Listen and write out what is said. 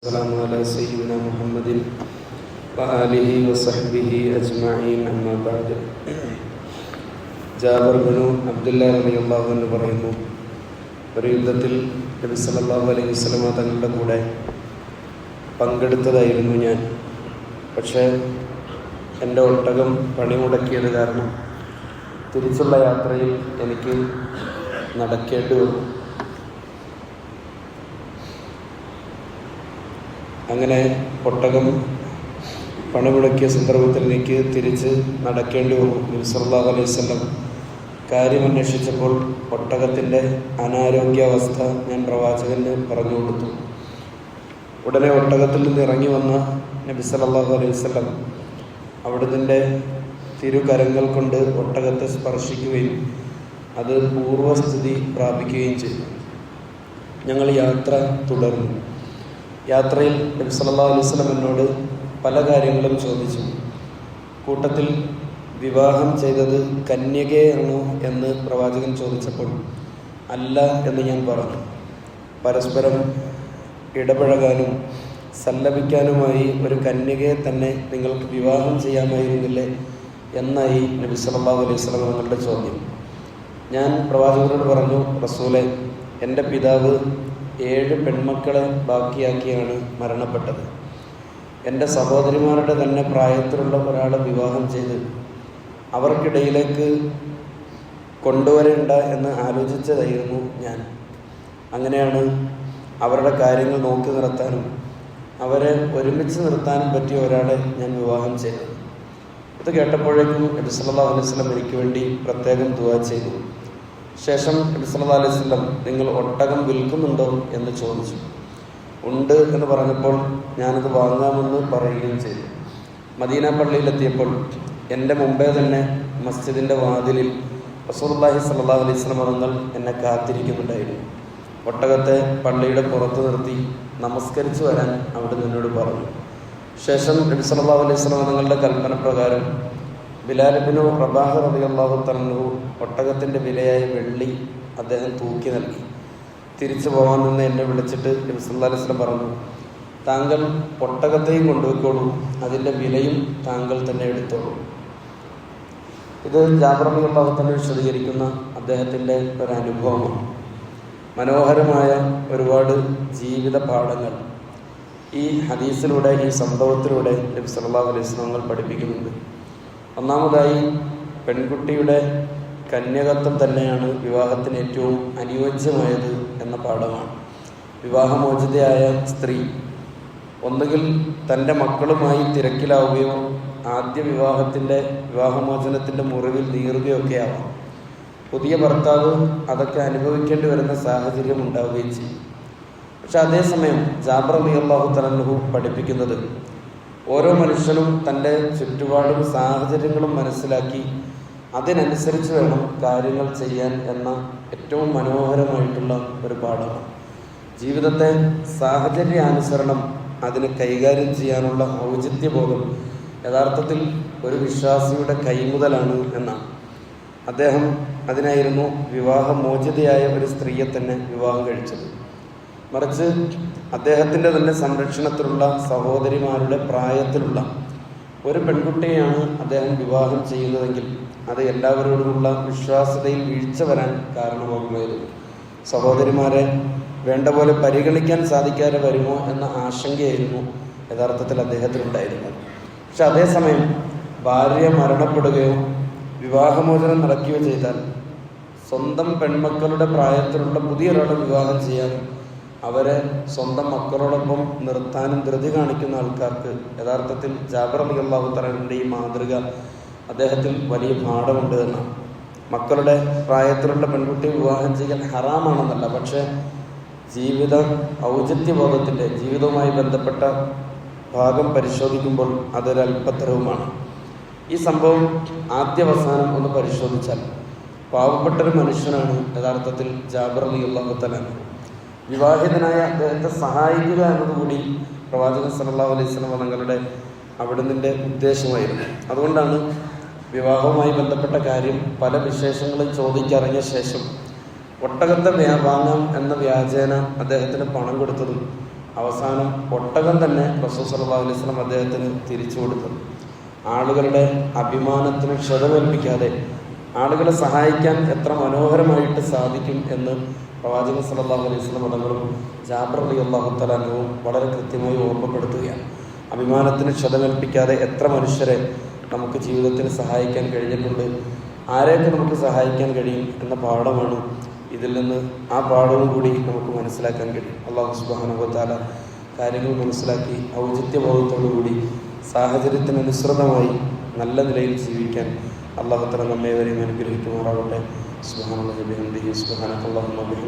السلام على سيدنا محمد وآله وصحبه أجمعين أما بعد. Jabir bin Abdullah റളിയല്ലാഹു അൻഹു പറയുന്നു, ഒരു യുദ്ധത്തിൽ നബി സല്ലല്ലാഹു അലൈഹി വസല്ലമ തങ്ങളുടെ കൂടെ പങ്കെടുത്തതായിരുന്നു ഞാൻ. പക്ഷേ എൻ്റെ ഒട്ടകം പണിമുടക്കിയത് കാരണം തിരിച്ചുള്ള യാത്രയിൽ എനിക്ക് നടക്കേണ്ടി വന്നു. അങ്ങനെ ഒട്ടകം പണിമുടക്കിയ സന്ദർഭത്തിൽ എനിക്ക് തിരിച്ച് നടക്കേണ്ടി വന്നു. നബി സല്ലല്ലാഹു അലൈഹി വസല്ലം കാര്യം അന്വേഷിച്ചപ്പോൾ ഒട്ടകത്തിൻ്റെ അനാരോഗ്യാവസ്ഥ ഞാൻ പ്രവാചകന് പറഞ്ഞു കൊടുത്തു. ഉടനെ ഒട്ടകത്തിൽ നിന്ന് ഇറങ്ങി വന്ന നബി സല്ലല്ലാഹു അലൈഹി വസല്ലം അവിടുത്തെ തിരുകരങ്ങൾ കൊണ്ട് ഒട്ടകത്തെ സ്പർശിക്കുകയും അത് പൂർവ്വസ്ഥിതി പ്രാപിക്കുകയും ചെയ്തു. ഞങ്ങൾ യാത്ര തുടർന്നു. യാത്രയിൽ നബി സല്ലല്ലാഹു അലൈഹി വസല്ലം എന്നോട് പല കാര്യങ്ങളും ചോദിച്ചു. കൂട്ടത്തിൽ വിവാഹം ചെയ്തത് കന്യകയാണോ എന്ന് പ്രവാചകൻ ചോദിച്ചപ്പോൾ അല്ല എന്ന് ഞാൻ പറഞ്ഞു. പരസ്പരം ഇടപഴകാനും സല്ലപിക്കാനുമായി ഒരു കന്യകയെ തന്നെ നിങ്ങൾക്ക് വിവാഹം ചെയ്യാമായിരുന്നില്ലേ എന്നായി നബി സല്ലല്ലാഹു അലൈഹി വസല്ലം തങ്ങളുടെ ചോദ്യം. ഞാൻ പ്രവാചകനോട് പറഞ്ഞു, റസൂലേ, എൻ്റെ പിതാവ് 7 പെൺമക്കളെ ബാക്കിയാക്കിയാണ് മരണപ്പെട്ടത്. എൻ്റെ സഹോദരിമാരുടെ തന്നെ പ്രായത്തിലുള്ള ഒരാളെ വിവാഹം ചെയ്ത് അവർക്കിടയിലേക്ക് കൊണ്ടുവരേണ്ട എന്ന് ആലോചിച്ചതായിരുന്നു ഞാൻ. അങ്ങനെയാണ് അവരുടെ കാര്യങ്ങൾ നോക്കി നിർത്താനും അവരെ ഒരുമിച്ച് നിർത്താനും പറ്റിയ ഒരാളെ ഞാൻ വിവാഹം ചെയ്തത്. ഇത് കേട്ടപ്പോഴേക്കും നബി സല്ലല്ലാഹു അലൈഹി വസല്ലം എനിക്ക് വേണ്ടി പ്രത്യേകം ദുആ ചെയ്തു. ശേഷം നബി സല്ലല്ലാഹു അലൈഹി വസല്ലം, നിങ്ങൾ ഒട്ടകം വിൽക്കുന്നുണ്ടോ എന്ന് ചോദിച്ചു. ഉണ്ട് എന്ന് പറഞ്ഞപ്പോൾ ഞാനത് വാങ്ങാമെന്ന് പറയുകയും ചെയ്തു. മദീന പള്ളിയിലെത്തിയപ്പോൾ എൻ്റെ മുമ്പേ തന്നെ മസ്ജിദിൻ്റെ വാതിലിൽ റസൂലുള്ളാഹി സ്വല്ലല്ലാഹു അലൈഹി വസല്ലം തങ്ങൾ എന്നെ കാത്തിരിക്കുന്നുണ്ടായിരുന്നു. ഒട്ടകത്തെ പള്ളിയുടെ പുറത്ത് നിർത്തി നമസ്കരിച്ചു വരാൻ അവിടുന്ന് എന്നോട് പറഞ്ഞു. ശേഷം നബി സല്ലല്ലാഹു അലൈഹി വസല്ലം തങ്ങളുടെ കൽപ്പന പ്രകാരം ബിലാൽ ഇബ്നു റബാഹ് റളിയല്ലാഹു തആല ഒട്ടകത്തിൻ്റെ വിലയായ വെള്ളി അദ്ദേഹം തൂക്കി നൽകി. തിരിച്ചു പോകാൻ നിന്ന് എന്നെ വിളിച്ചിട്ട് നബി സല്ലല്ലാഹു അലൈഹി വസല്ലം പറഞ്ഞു, താങ്കൾ ഒട്ടകത്തെയും കൊണ്ടുപോയിക്കോളൂ, അതിൻ്റെ വിലയും താങ്കൾ തന്നെ എടുത്തോളൂ. ഇത് ജാബിർ റളിയല്ലാഹു തആല വിശദീകരിക്കുന്ന അദ്ദേഹത്തിൻ്റെ ഒരു അനുഭവമാണ്. മനോഹരമായ ഒരുപാട് ജീവിത പാഠങ്ങൾ ഈ ഹദീസിലൂടെ, ഈ സംഭവത്തിലൂടെ നബി സല്ലല്ലാഹു അലൈഹി വസല്ലം പഠിപ്പിക്കുന്നുണ്ട്. ഒന്നാമതായി, പെൺകുട്ടിയുടെ കന്യകത്വം തന്നെയാണ് വിവാഹത്തിന് ഏറ്റവും അനുയോജ്യമായത് എന്ന പാഠമാണ്. വിവാഹമോചിതയായ സ്ത്രീ ഒന്നുകിൽ തൻ്റെ മക്കളുമായി തിരക്കിലാവുകയോ ആദ്യ വിവാഹമോചനത്തിൻ്റെ മുറിവിൽ നീറുകയൊക്കെ ആവാം. പുതിയ ഭർത്താവ് അതൊക്കെ അനുഭവിക്കേണ്ടി വരുന്ന സാഹചര്യം ഉണ്ടാവുകയും ചെയ്യും. പക്ഷെ അതേസമയം ജാബിർ റളിയല്ലാഹു തആല പഠിപ്പിക്കുന്നത്, ഓരോ മനുഷ്യനും തൻ്റെ ചുറ്റുപാടും സാഹചര്യങ്ങളും മനസ്സിലാക്കി അതിനനുസരിച്ച് വേണം കാര്യങ്ങൾ ചെയ്യാൻ എന്ന ഏറ്റവും മനോഹരമായിട്ടുള്ള ഒരു പാഠമാണ്. ജീവിതത്തെ സാഹചര്യാനുസരണം അതിന് കൈകാര്യം ചെയ്യാനുള്ള ഔചിത്യബോധം യഥാർത്ഥത്തിൽ ഒരു വിശ്വാസിയുടെ കൈമുതലാണ് എന്നാണ്. അദ്ദേഹം അതിനായിരുന്നു വിവാഹമോചിതയായ ഒരു സ്ത്രീയെ തന്നെ വിവാഹം കഴിച്ചത്. മറിച്ച് അദ്ദേഹത്തിൻ്റെ തന്നെ സംരക്ഷണത്തിലുള്ള സഹോദരിമാരുടെ പ്രായത്തിലുള്ള ഒരു പെൺകുട്ടിയെയാണ് അദ്ദേഹം വിവാഹം ചെയ്യുന്നതെങ്കിൽ അത് എല്ലാവരോടുമുള്ള വിശ്വാസ്യതയിൽ വീഴ്ച വരാൻ കാരണമാകുമായിരുന്നു. സഹോദരിമാരെ വേണ്ട പോലെ പരിഗണിക്കാൻ സാധിക്കാതെ വരുമോ എന്ന ആശങ്കയായിരുന്നു യഥാർത്ഥത്തിൽ അദ്ദേഹത്തിനുണ്ടായിരുന്നത്. പക്ഷെ അതേസമയം ഭാര്യ മരണപ്പെടുകയോ വിവാഹമോചനം നടക്കുകയോ ചെയ്താൽ സ്വന്തം പെൺമക്കളുടെ പ്രായത്തിലുള്ള പുതിയൊരാളെ വിവാഹം ചെയ്യാനും അവരെ സ്വന്തം മക്കളോടൊപ്പം നിർത്താനും ധൃതി കാണിക്കുന്ന ആൾക്കാർക്ക് യഥാർത്ഥത്തിൽ ജാബിർ റളിയല്ലാഹു തആലയുടെ ഈ മാതൃക അദ്ദേഹത്തിൽ വലിയ പാഠമുണ്ട് എന്നാണ്. മക്കളുടെ പ്രായത്തിലുള്ള പെൺകുട്ടിയെ വിവാഹം ചെയ്യാൻ ഹറാമാണെന്നല്ല, പക്ഷേ ജീവിത ഔചിത്യബോധത്തിൻ്റെ ജീവിതവുമായി ബന്ധപ്പെട്ട ഭാഗം പരിശോധിക്കുമ്പോൾ അതൊരു അല്പത്തരവുമാണ്. ഈ സംഭവം ആദ്യവസാനം ഒന്ന് പരിശോധിച്ചാൽ പാവപ്പെട്ടൊരു മനുഷ്യനാണ് യഥാർത്ഥത്തിൽ ജാബിർ റളിയല്ലാഹു തആല. വിവാഹിതനായ അദ്ദേഹത്തെ സഹായിക്കുക എന്നതുകൂടി പ്രവാചകൻ സല്ലല്ലാഹു അലൈഹി വസല്ലം തങ്ങളുടെ അവിടുത്തെ ഉദ്ദേശമായിരുന്നു. അതുകൊണ്ടാണ് വിവാഹവുമായി ബന്ധപ്പെട്ട കാര്യം പല വിശേഷങ്ങളും ചോദിച്ചിറങ്ങിയ ശേഷം ഒട്ടകത്തെ വാങ്ങാം എന്ന വ്യാജേന അദ്ദേഹത്തിന് പണം കൊടുത്തതും അവസാനം ഒട്ടകം തന്നെ റസൂൽ സല്ലല്ലാഹു അലൈഹി വസല്ലം അദ്ദേഹത്തിന് തിരിച്ചു കൊടുത്തത്. ആളുകളുടെ അഭിമാനത്തിന് ക്ഷതമേൽപ്പിക്കാതെ ആളുകളെ സഹായിക്കാൻ എത്ര മനോഹരമായിട്ട് സാധിക്കും എന്ന് പ്രവാചകൻ സല്ലല്ലാഹു അലൈഹി വസല്ലം തങ്ങളും ജാബിർ റളിയല്ലാഹു തആല അൻഹു വളരെ കൃത്യമായി ഓർമ്മപ്പെടുത്തുകയാണ്. അഭിമാനത്തിന് ക്ഷതമേൽപ്പിക്കാതെ എത്ര മനുഷ്യരെ നമുക്ക് ജീവിതത്തിൽ സഹായിക്കാൻ കഴിഞ്ഞിട്ടുണ്ട്, ആരെയൊക്കെ നമുക്ക് സഹായിക്കാൻ കഴിയും എന്ന പാഠമാണ് ഇതിൽ നിന്ന്. ആ പാഠവും കൂടി നമുക്ക് മനസ്സിലാക്കാൻ കഴിയും. അല്ലാഹു സുബ്ഹാനഹു വ തആല കാര്യങ്ങൾ മനസ്സിലാക്കി ഔചിത്യബോധത്തോടു കൂടി സാഹചര്യത്തിനനുസൃതമായി നല്ല നിലയിൽ ജീവിക്കാൻ അല്ലാഹു തആല നമ്മേവരെയും അനുഗ്രഹിക്കുമാറാവട്ടെ. സുബ്ഹാനല്ലാഹി വബിഹംദിഹി സുബ്ഹാനക്കല്ലാഹുമ്മ വബിഹംദിക.